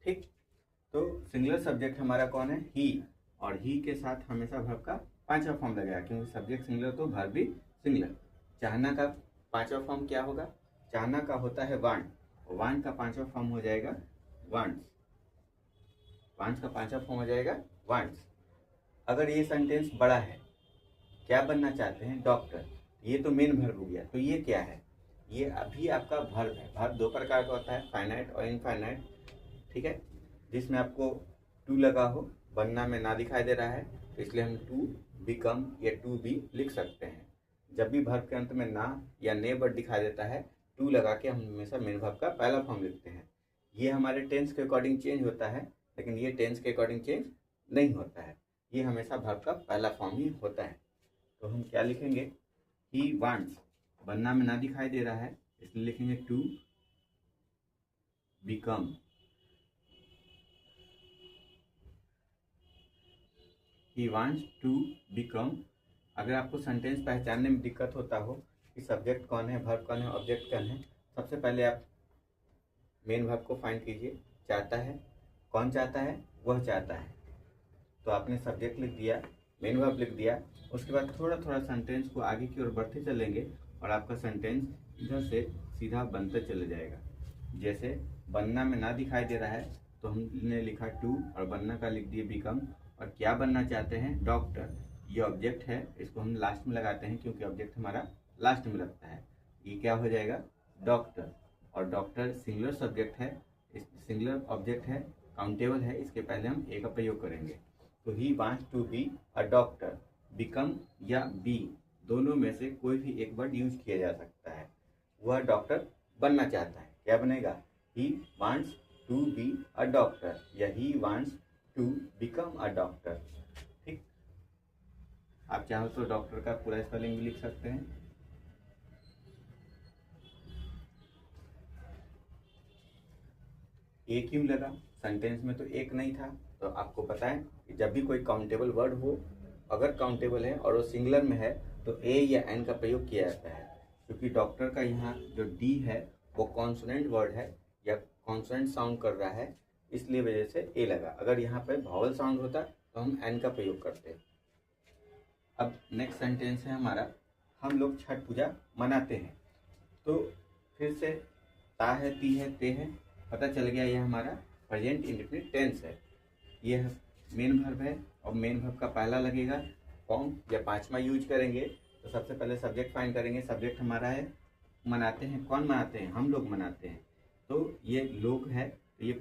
ठीक। तो singular subject हमारा कौन है? ही। और ही के साथ हमेशा वर्ब का पांचवा फॉर्म लगेगा, क्योंकि सब्जेक्ट सिंगुलर तो वर्ब भी सिंगुलर। चाहना का पांचवा फॉर्म क्या होगा? चाहना का होता है वांट, वांट का पांचवा फॉर्म हो जाएगा वांट्स, वांट्स का पांचवा फॉर्म हो जाएगा वांट्स। अगर ये सेंटेंस बड़ा है, क्या बनना चाहते हैं? डॉक्टर। ये तो मेन वर्ब हो गया, तो ये क्या है? ये अभी आपका वर्ब है। वर्ब दो प्रकार का होता है, फाइनाइट और इनफाइनाइट, ठीक है, जिसमें आपको टू लगा हो, बनना में ना दिखाई दे रहा है, तो इसलिए हम टू बिकम या टू बी लिख सकते हैं। जब भी वर्ब के अंत में ना या ने वर्ड दिखाई देता है, टू लगा के हम हमेशा मेन वर्ब का पहला फॉर्म लिखते हैं। ये हमारे टेंस के अकॉर्डिंग चेंज होता है, लेकिन ये टेंस के अकॉर्डिंग चेंज नहीं होता है, ये हमेशा वर्ब का पहला फॉर्म ही होता है। तो हम क्या लिखेंगे? ही वांट्स, बनना में ना दिखाई दे रहा है, इसलिए लिखेंगे to become. He wants to become. अगर आपको सेंटेंस पहचानने में दिक्कत होता हो कि सब्जेक्ट कौन है, वर्ब कौन है, ऑब्जेक्ट कौन है, सबसे पहले आप मेन वर्ब को फाइंड कीजिए। चाहता है, कौन चाहता है? वह चाहता है। तो आपने सब्जेक्ट लिख दिया, मेन वर्ब लिख दिया, उसके बाद थोड़ा थोड़ा सेंटेंस को आगे की ओर बढ़ते चलेंगे और आपका सेंटेंस इधर से सीधा बनते चले जाएगा। जैसे बनना में ना दिखाई दे रहा है, तो हमने लिखा टू और बनना का लिख दिए बिकम। और क्या बनना चाहते हैं? डॉक्टर। ये ऑब्जेक्ट है, इसको हम लास्ट में लगाते हैं क्योंकि ऑब्जेक्ट हमारा लास्ट में लगता है। ये क्या हो जाएगा? डॉक्टर। और डॉक्टर सिंगुलर सब्जेक्ट है, सिंगुलर ऑब्जेक्ट है, काउंटेबल है, इसके पहले हम ए का प्रयोग करेंगे। तो he wants to be a doctor. Become या बी दोनों में से कोई भी एक वर्ड यूज किया जा सकता है। वह डॉक्टर बनना चाहता है, क्या बनेगा? He wants to be a doctor या he wants to become a doctor. ठीक। आप चाहो तो डॉक्टर का पूरा स्पेलिंग भी लिख सकते हैं। ए क्यों लगा? सेंटेंस में तो एक नहीं था। तो आपको पता है कि जब भी कोई काउंटेबल वर्ड हो, अगर काउंटेबल है और वो सिंगुलर में है, तो ए या एन का प्रयोग किया जाता है। क्योंकि डॉक्टर का यहाँ जो डी है वो कॉन्सोनेंट वर्ड है या कॉन्सोनेंट साउंड कर रहा है, इसलिए वजह से ए लगा। अगर यहाँ पे वॉवल साउंड होता तो हम एन का प्रयोग करते। अब नेक्स्ट सेंटेंस है हमारा, हम लोग छठ पूजा मनाते हैं। तो फिर से ता है, ती है, ते है, पता चल गया ये हमारा प्रेजेंट इंडेफिनिट टेंस है। ये मेन वर्ब है और मेन वर्ब का पहला लगेगा फॉर्म या पांचवा यूज करेंगे। तो सबसे पहले सब्जेक्ट फाइंड करेंगे। सब्जेक्ट हमारा है मनाते हैं। कौन मनाते हैं? हम लोग मनाते हैं। तो ये लोग है, तो ये